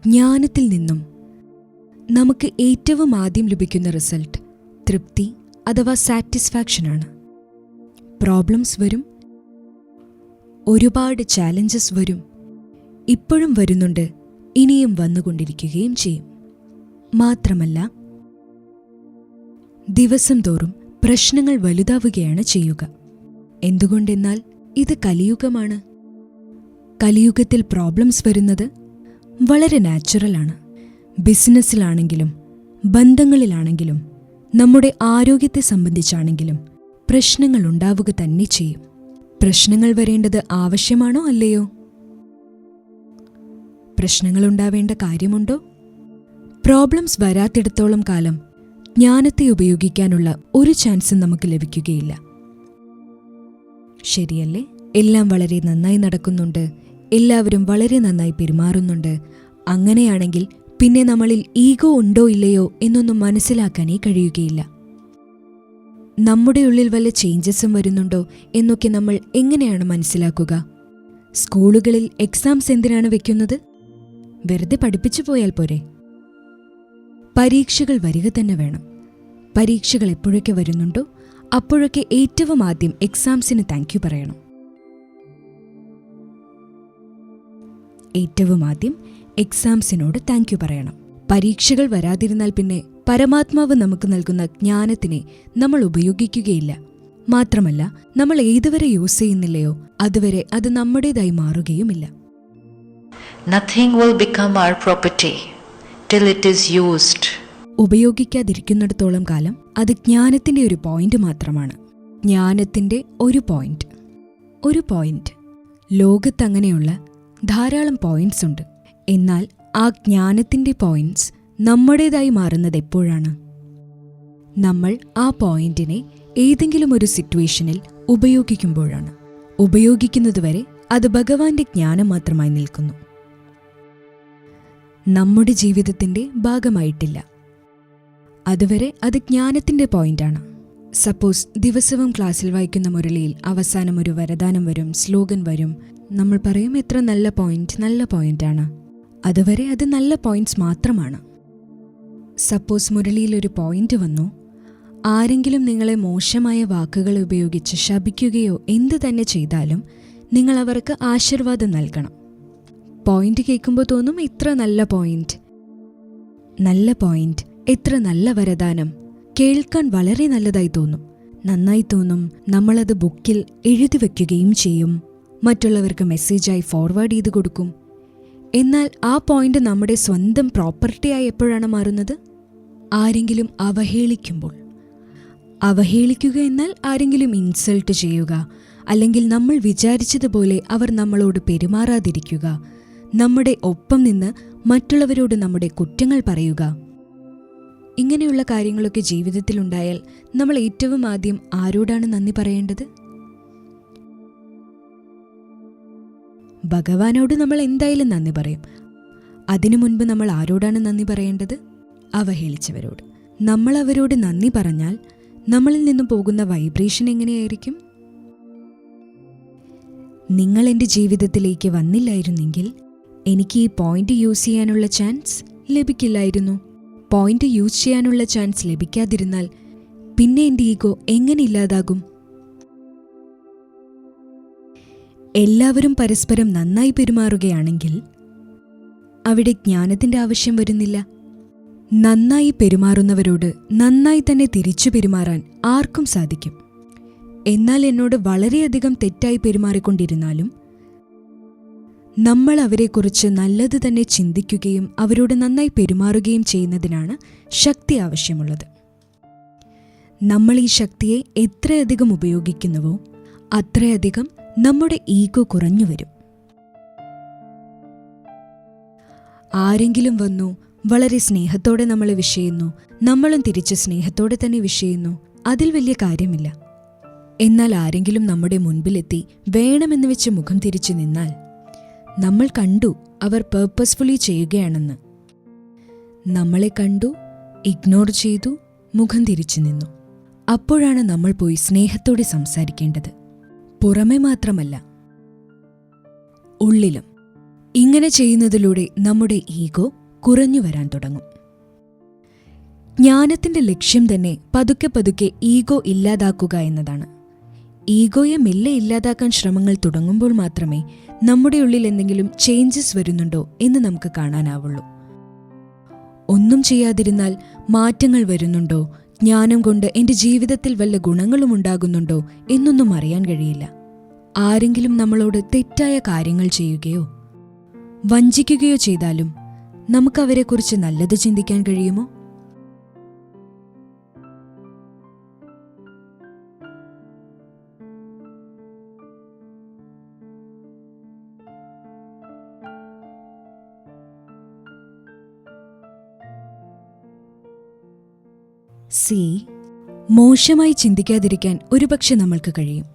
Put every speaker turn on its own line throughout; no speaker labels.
ജ്ഞാനത്തിൽ നിന്നും നമുക്ക് ഏറ്റവും ആദ്യം ലഭിക്കുന്ന റിസൾട്ട് തൃപ്തി അഥവാ സാറ്റിസ്ഫാക്ഷനാണ്. പ്രോബ്ലംസ് വരും, ഒരുപാട് ചാലഞ്ചസ് വരും, ഇപ്പോഴും വരുന്നുണ്ട്, ഇനിയും വന്നുകൊണ്ടിരിക്കുകയും ചെയ്യും. മാത്രമല്ല, ദിവസം തോറും പ്രശ്നങ്ങൾ വലുതാവുകയാണ് ചെയ്യുക. എന്തുകൊണ്ടെന്നാൽ ഇത് കലിയുഗമാണ്. കലിയുഗത്തിൽ പ്രോബ്ലംസ് വരുന്നത് വളരെ നാച്ചുറലാണ്. ബിസിനസ്സിലാണെങ്കിലും ബന്ധങ്ങളിലാണെങ്കിലും നമ്മുടെ ആരോഗ്യത്തെ സംബന്ധിച്ചാണെങ്കിലും പ്രശ്നങ്ങൾ ഉണ്ടാവുക തന്നെ ചെയ്യും. പ്രശ്നങ്ങൾ വരേണ്ടത് ആവശ്യമാണോ അല്ലയോ? പ്രശ്നങ്ങൾ ഉണ്ടാവേണ്ട കാര്യമുണ്ടോ? പ്രോബ്ലംസ് വരാത്തിടത്തോളം കാലം ജ്ഞാനത്തെ ഉപയോഗിക്കാനുള്ള ഒരു ചാൻസും നമുക്ക് ലഭിക്കുകയില്ല. ശരിയല്ലേ? എല്ലാം വളരെ നന്നായി നടക്കുന്നുണ്ട്, എല്ലാവരും വളരെ നന്നായി പെരുമാറുന്നുണ്ട്. അങ്ങനെയാണെങ്കിൽ പിന്നെ നമ്മളിൽ ഈഗോ ഉണ്ടോ ഇല്ലയോ എന്നൊന്നും മനസ്സിലാക്കാനേ കഴിയുകയില്ല. നമ്മുടെ ഉള്ളിൽ വല്ല ചേഞ്ചസും വരുന്നുണ്ടോ എന്നൊക്കെ നമ്മൾ എങ്ങനെയാണ് മനസ്സിലാക്കുക? സ്കൂളുകളിൽ എക്സാംസ് എന്തിനാണ് വെക്കുന്നത്? വെറുതെ പഠിപ്പിച്ചു പോയാൽ പോരെ? പരീക്ഷകൾ വരിക തന്നെ വേണം. പരീക്ഷകൾ എപ്പോഴൊക്കെ വരുന്നുണ്ടോ അപ്പോഴൊക്കെ ഏറ്റവും ആദ്യം എക്സാംസിന് താങ്ക് യു പറയണം. ഏറ്റവും ആദ്യം എക്സാംസിനോട് താങ്ക് യു പറയണം. പരീക്ഷകൾ വരാതിരുന്നാൽ പിന്നെ പരമാത്മാവ് നമുക്ക് നൽകുന്ന ജ്ഞാനത്തിനെ നമ്മൾ ഉപയോഗിക്കുകയില്ല. മാത്രമല്ല, നമ്മൾ ഏതുവരെ യൂസ് ചെയ്യുന്നില്ലയോ അതുവരെ അത് നമ്മുടേതായി മാറുകയുമില്ല.
Nothing will become our property till it is used.
ഉപയോഗിക്കാതിരിക്കുന്നിടത്തോളം കാലം അത് ജ്ഞാനത്തിന്റെ ഒരു പോയിന്റ് മാത്രമാണ്. ജ്ഞാനത്തിന്റെ ഒരു പോയിന്റ്. ലോകത്തങ്ങനെയുള്ള ധാരാളം പോയിന്റ്സ് ഉണ്ട്. എന്നാൽ ആ ജ്ഞാനത്തിന്റെ പോയിന്റ്സ് നമ്മുടേതായി മാറുന്നത് എപ്പോഴാണ്? നമ്മൾ ആ പോയിന്റിനെ ഏതെങ്കിലും ഒരു സിറ്റുവേഷനിൽ ഉപയോഗിക്കുമ്പോഴാണ്. ഉപയോഗിക്കുന്നതുവരെ അത് ഭഗവാന്റെ ജ്ഞാനം മാത്രമായി നിൽക്കുന്നു, നമ്മുടെ ജീവിതത്തിന്റെ ഭാഗമായിട്ടില്ല. അതുവരെ അത് ജ്ഞാനത്തിന്റെ പോയിന്റാണ്. സപ്പോസ് ദിവസവും ക്ലാസ്സിൽ വായിക്കുന്ന മുരളിയിൽ അവസാനം ഒരു വരദാനം വരും, സ്ലോഗൻ വരും. നമ്മൾ പറയും എത്ര നല്ല പോയിന്റാണ്. അതുവരെ അത് നല്ല പോയിന്റ്സ് മാത്രമാണ്. സപ്പോസ് മുരളിയിൽ ഒരു പോയിന്റ് വന്നു, ആരെങ്കിലും നിങ്ങളെ മോശമായ വാക്കുകൾ ഉപയോഗിച്ച് ശപിക്കുകയോ എന്തു തന്നെ ചെയ്താലും നിങ്ങൾ അവർക്ക് ആശീർവാദം നൽകണം. പോയിന്റ് കേൾക്കുമ്പോൾ തോന്നും എത്ര നല്ല പോയിന്റ്, എത്ര നല്ല വരദാനം, കേൾക്കാൻ വളരെ നല്ലതായി തോന്നും, നന്നായി തോന്നും. നമ്മളത് ബുക്കിൽ എഴുതി വയ്ക്കുകയും ചെയ്യും, മറ്റുള്ളവർക്ക് മെസ്സേജായി ഫോർവേഡ് ചെയ്ത് കൊടുക്കും. എന്നാൽ ആ പോയിന്റ് നമ്മുടെ സ്വന്തം പ്രോപ്പർട്ടിയായി എപ്പോഴാണ് മാറുന്നത്? ആരെങ്കിലും അവഹേളിക്കുമ്പോൾ. അവഹേളിക്കുക എന്നാൽ ആരെങ്കിലും ഇൻസൾട്ട് ചെയ്യുക, അല്ലെങ്കിൽ നമ്മൾ വിചാരിച്ചതുപോലെ അവർ നമ്മളോട് പെരുമാറാതിരിക്കുക, നമ്മുടെ ഒപ്പം നിന്ന് മറ്റുള്ളവരോട് നമ്മുടെ കുറ്റങ്ങൾ പറയുക. ഇങ്ങനെയുള്ള കാര്യങ്ങളൊക്കെ ജീവിതത്തിലുണ്ടായാൽ നമ്മൾ ഏറ്റവും ആദ്യം ആരോടാണ് നന്ദി പറയേണ്ടത്? ഭഗവാനോട് നമ്മൾ എന്തായാലും നന്ദി പറയും. അതിനു മുൻപ് നമ്മൾ ആരോടാണ് നന്ദി പറയേണ്ടത്? അവഹേളിച്ചവരോട്. നമ്മൾ അവരോട് നന്ദി പറഞ്ഞാൽ നമ്മളിൽ നിന്നും പോകുന്ന വൈബ്രേഷൻ എങ്ങനെയായിരിക്കും? നിങ്ങൾ എൻ്റെ ജീവിതത്തിലേക്ക് വന്നില്ലായിരുന്നെങ്കിൽ എനിക്ക് ഈ പോയിന്റ് യൂസ് ചെയ്യാനുള്ള ചാൻസ് ലഭിക്കില്ലായിരുന്നു. പോയിന്റ് യൂസ് ചെയ്യാനുള്ള ചാൻസ് ലഭിക്കാതിരുന്നാൽ പിന്നെ എൻ്റെ ഈഗോ എങ്ങനെ ഇല്ലാതാകും? എല്ലാവരും പരസ്പരം നന്നായി പെരുമാറുകയാണെങ്കിൽ അവിടെ ജ്ഞാനത്തിന്റെ ആവശ്യം വരുന്നില്ല. നന്നായി പെരുമാറുന്നവരോട് നന്നായി തന്നെ തിരിച്ചു പെരുമാറാൻ ആർക്കും സാധിക്കും. എന്നാൽ എന്നോട് വളരെയധികം തെറ്റായി പെരുമാറിക്കൊണ്ടിരുന്നാലും നമ്മൾ അവരെക്കുറിച്ച് നല്ലത് തന്നെ ചിന്തിക്കുകയും അവരോട് നന്നായി പെരുമാറുകയും ചെയ്യുന്നതിനാണ് ശക്തി ആവശ്യമുള്ളത്. നമ്മൾ ഈ ശക്തിയെ എത്രയധികം ഉപയോഗിക്കുന്നുവോ അത്രയധികം നമ്മുടെ ഈഗോ കുറഞ്ഞു വരും. ആരെങ്കിലും വന്നു വളരെ സ്നേഹത്തോടെ നമ്മളെ വിഷയുന്നു, നമ്മളും തിരിച്ച് സ്നേഹത്തോടെ തന്നെ വിഷയുന്നു, അതിൽ വലിയ കാര്യമില്ല. എന്നാൽ ആരെങ്കിലും നമ്മുടെ മുൻപിലെത്തി വേണമെന്ന് വെച്ച് മുഖം തിരിച്ചു നിന്നാൽ നമ്മൾ കണ്ടു അവർ പേർപ്പസ്ഫുള്ളി ചെയ്യുകയാണെന്ന്. നമ്മളെ കണ്ടു, ഇഗ്നോർ ചെയ്തു, മുഖം തിരിച്ചു നിന്നു. അപ്പോഴാണ് നമ്മൾ പോയി സ്നേഹത്തോടെ സംസാരിക്കേണ്ടത്. പുറമെ മാത്രമല്ല, ഉള്ളിലും. ഇങ്ങനെ ചെയ്യുന്നതിലൂടെ നമ്മുടെ ഈഗോ കുറഞ്ഞു വരാൻ തുടങ്ങും. ജ്ഞാനത്തിന്റെ ലക്ഷ്യം തന്നെ പതുക്കെ പതുക്കെ ഈഗോ ഇല്ലാതാക്കുക എന്നതാണ്. ഈഗോയെ മെല്ലെ ഇല്ലാതാക്കാൻ ശ്രമങ്ങൾ തുടങ്ങുമ്പോൾ മാത്രമേ നമ്മുടെ ഉള്ളിൽ എന്തെങ്കിലും ചേഞ്ചസ് വരുന്നുണ്ടോ എന്ന് നമുക്ക് കാണാനാവുള്ളൂ. ഒന്നും ചെയ്യാതിരുന്നാൽ മാറ്റങ്ങൾ വരുന്നുണ്ടോ, ജ്ഞാനം കൊണ്ട് എൻ്റെ ജീവിതത്തിൽ വല്ല ഗുണങ്ങളും ഉണ്ടാകുന്നുണ്ടോ എന്നൊന്നും അറിയാൻ കഴിയില്ല. ആരെങ്കിലും നമ്മളോട് തെറ്റായ കാര്യങ്ങൾ ചെയ്യുകയോ വഞ്ചിക്കുകയോ ചെയ്താലും നമുക്കവരെക്കുറിച്ച് നല്ലത് ചിന്തിക്കാൻ കഴിയുമോ? മോശമായി ചിന്തിക്കാതിരിക്കാൻ ഒരുപക്ഷെ നമ്മൾക്ക് കഴിയും.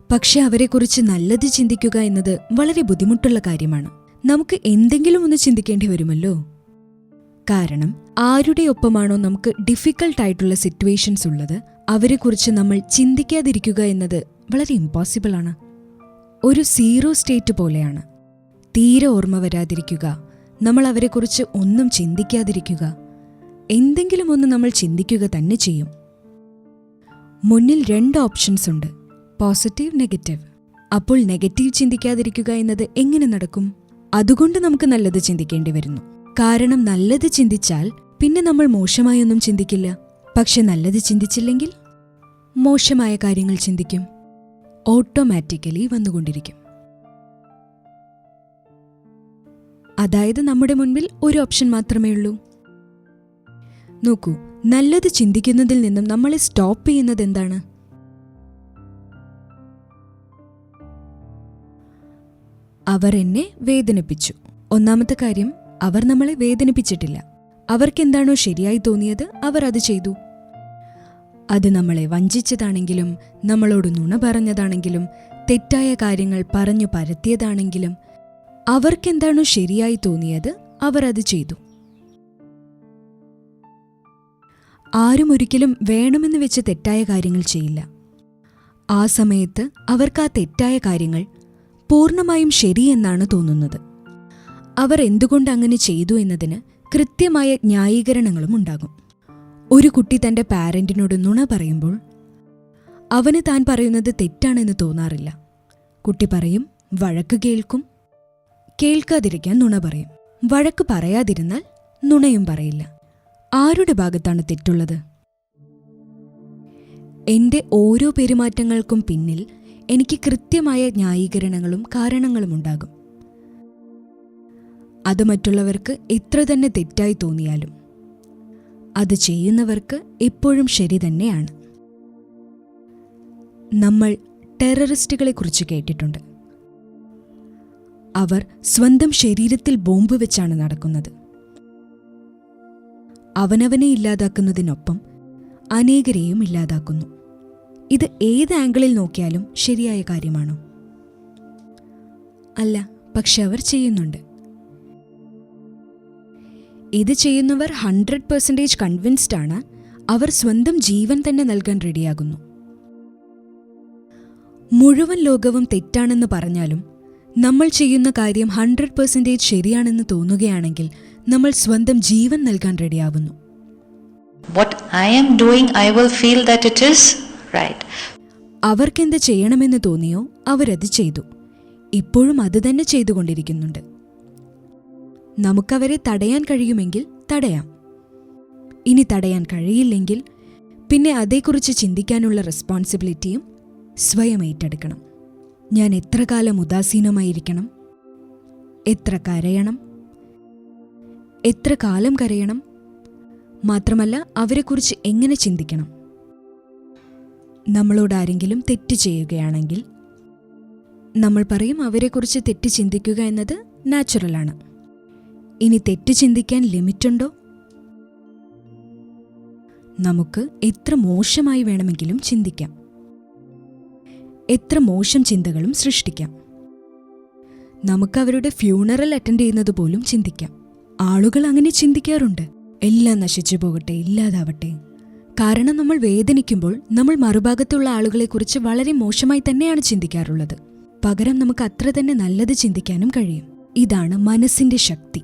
പക്ഷെ അവരെക്കുറിച്ച് നല്ലത് ചിന്തിക്കുക എന്നത് വളരെ ബുദ്ധിമുട്ടുള്ള കാര്യമാണ്. നമുക്ക് എന്തെങ്കിലും ഒന്ന് ചിന്തിക്കേണ്ടി വരുമല്ലോ. കാരണം ആരുടെ ഒപ്പമാണോ നമുക്ക് ഡിഫിക്കൽട്ടായിട്ടുള്ള സിറ്റുവേഷൻസ് ഉള്ളത്, അവരെക്കുറിച്ച് നമ്മൾ ചിന്തിക്കാതിരിക്കുക എന്നത് വളരെ ഇമ്പോസിബിൾ ആണ്. ഒരു സീറോ സ്റ്റേറ്റ് പോലെയാണ്. തീരെ ഓർമ്മ വരാതിരിക്കുക, നമ്മൾ അവരെക്കുറിച്ച് ഒന്നും ചിന്തിക്കാതിരിക്കുക, എന്തെങ്കിലും ഒന്ന് നമ്മൾ ചിന്തിക്കുക തന്നെ ചെയ്യും. മുന്നിൽ 2 ഓപ്ഷൻസ് ഉണ്ട്, പോസിറ്റീവ്, നെഗറ്റീവ്. അപ്പോൾ നെഗറ്റീവ് ചിന്തിക്കാതിരിക്കുക എന്നത് എങ്ങനെ നടക്കും? അതുകൊണ്ട് നമുക്ക് നല്ലത് ചിന്തിക്കേണ്ടി വരുന്നു. കാരണം നല്ലത് ചിന്തിച്ചാൽ പിന്നെ നമ്മൾ മോശമായൊന്നും ചിന്തിക്കില്ല. പക്ഷെ നല്ലത് ചിന്തിച്ചില്ലെങ്കിൽ മോശമായ കാര്യങ്ങൾ ചിന്തിക്കും, ഓട്ടോമാറ്റിക്കലി വന്നുകൊണ്ടിരിക്കും. അതായത് നമ്മുടെ മുൻപിൽ ഒരു ഓപ്ഷൻ മാത്രമേ ഉള്ളൂ. നോക്കൂ, നല്ലത് ചിന്തിക്കുന്നതിൽ നിന്നും നമ്മളെ സ്റ്റോപ്പ് ചെയ്യുന്നത് എന്താണ്? അവർ എന്നെ വേദനിപ്പിച്ചു. ഒന്നാമത്തെ കാര്യം, അവർ നമ്മളെ വേദനിപ്പിച്ചിട്ടില്ല. അവർക്കെന്താണോ ശരിയായി തോന്നിയത് അവർ അത് ചെയ്തു. അത് നമ്മളെ വഞ്ചിച്ചതാണെങ്കിലും, നമ്മളോട് നുണ പറഞ്ഞതാണെങ്കിലും, തെറ്റായ കാര്യങ്ങൾ പറഞ്ഞു പരത്തിയതാണെങ്കിലും, അവർക്കെന്താണോ ശരിയായി തോന്നിയത് അവർ അത് ചെയ്തു. ആരും ഒരിക്കലും വേണമെന്ന് വെച്ച് തെറ്റായ കാര്യങ്ങൾ ചെയ്യില്ല. ആ സമയത്ത് അവർക്ക് ആ തെറ്റായ കാര്യങ്ങൾ പൂർണ്ണമായും ശരിയെന്നാണ് തോന്നുന്നത്. അവർ എന്തുകൊണ്ട് അങ്ങനെ ചെയ്തു എന്നതിന് കൃത്യമായ ന്യായീകരണങ്ങളും ഉണ്ടാകും. ഒരു കുട്ടി തൻ്റെ പാരന്റിനോട് നുണ പറയുമ്പോൾ അവന് താൻ പറയുന്നത് തെറ്റാണെന്ന് തോന്നാറില്ല. കുട്ടി പറയും, വഴക്ക് കേൾക്കും, കേൾക്കാതിരിക്കാൻ നുണ പറയും. വഴക്ക് പറയാതിരുന്നാൽ നുണയും പറയില്ല. ആരുടെ ഭാഗത്താണ് തെറ്റുള്ളത്? എൻ്റെ ഓരോ പെരുമാറ്റങ്ങൾക്കും പിന്നിൽ എനിക്ക് കൃത്യമായ ന്യായീകരണങ്ങളും കാരണങ്ങളും ഉണ്ടാകും. അത് മറ്റുള്ളവർക്ക് എത്ര തന്നെ തെറ്റായി തോന്നിയാലും അത് ചെയ്യുന്നവർക്ക് എപ്പോഴും ശരി തന്നെയാണ്. നമ്മൾ ടെററിസ്റ്റുകളെക്കുറിച്ച് കേട്ടിട്ടുണ്ട്. അവർ സ്വന്തം ശരീരത്തിൽ ബോംബ് വെച്ചാണ് നടക്കുന്നത്. അവനവനെ ഇല്ലാതാക്കുന്നതിനൊപ്പം അനേകരെയും ഇല്ലാതാക്കുന്നു. ഇത് ഏത് ആംഗിളിൽ നോക്കിയാലും ശരിയായ കാര്യമാണോ? അല്ല, പക്ഷെ അവർ ചെയ്യുന്നുണ്ട്. ഇത് ചെയ്യുന്നവർ 100% കൺവിൻസ്ഡ് ആണ്. അവർ സ്വന്തം ജീവൻ തന്നെ നൽകാൻ റെഡിയാകുന്നു. മുഴുവൻ ലോകവും തെറ്റാണെന്ന് പറഞ്ഞാലും നമ്മൾ ചെയ്യുന്ന കാര്യം 100% ശരിയാണെന്ന് തോന്നുകയാണെങ്കിൽ നമ്മൾ സ്വന്തം ജീവൻ നൽകാൻ റെഡിയാവുന്നു.
What I am doing, I will feel that it is right.
അവർക്കെന്ത് ചെയ്യണമെന്ന് തോന്നിയോ അവരത് ചെയ്തു. ഇപ്പോഴും അത് തന്നെ ചെയ്തുകൊണ്ടിരിക്കുന്നുണ്ട്. നമുക്കവരെ തടയാൻ കഴിയുമെങ്കിൽ തടയാം. ഇനി തടയാൻ കഴിയില്ലെങ്കിൽ പിന്നെ അതേക്കുറിച്ച് ചിന്തിക്കാനുള്ള റെസ്പോൺസിബിലിറ്റിയും സ്വയം ഏറ്റെടുക്കണം. ഞാൻ എത്ര കാലം ഉദാസീനമായിരിക്കണം? എത്ര കരയണം? എത്ര കാലം കരയണം? മാത്രമല്ല അവരെക്കുറിച്ച് എങ്ങനെ ചിന്തിക്കണം? നമ്മളോട് ആരെങ്കിലും തെറ്റ് ചെയ്യുകയാണെങ്കിൽ നമ്മൾ പറയും അവരെക്കുറിച്ച് തെറ്റ് ചിന്തിക്കുക എന്നത് നാച്ചുറലാണ്. ഇനി തെറ്റ് ചിന്തിക്കാൻ ലിമിറ്റുണ്ടോ? നമുക്ക് എത്ര മോശമായി വേണമെങ്കിലും ചിന്തിക്കാം. എത്ര മോശം ചിന്തകളും സൃഷ്ടിക്കാം. നമുക്ക് അവരുടെ ഫ്യൂണറൽ അറ്റൻഡ് ചെയ്യുന്നത് പോലും ചിന്തിക്കാം. ആളുകൾ അങ്ങനെ ചിന്തിക്കാറുണ്ട്. എല്ലാം നശിച്ചു പോകട്ടെ, ഇല്ലാതാവട്ടെ. കാരണം നമ്മൾ വേദനിക്കുമ്പോൾ നമ്മൾ മറുഭാഗത്തുള്ള ആളുകളെക്കുറിച്ച് വളരെ മോശമായി തന്നെയാണ് ചിന്തിക്കാറുള്ളത്. പകരം നമുക്ക് അത്ര തന്നെ നല്ലത് ചിന്തിക്കാനും കഴിയും. ഇതാണ് മനസ്സിന്റെ ശക്തി.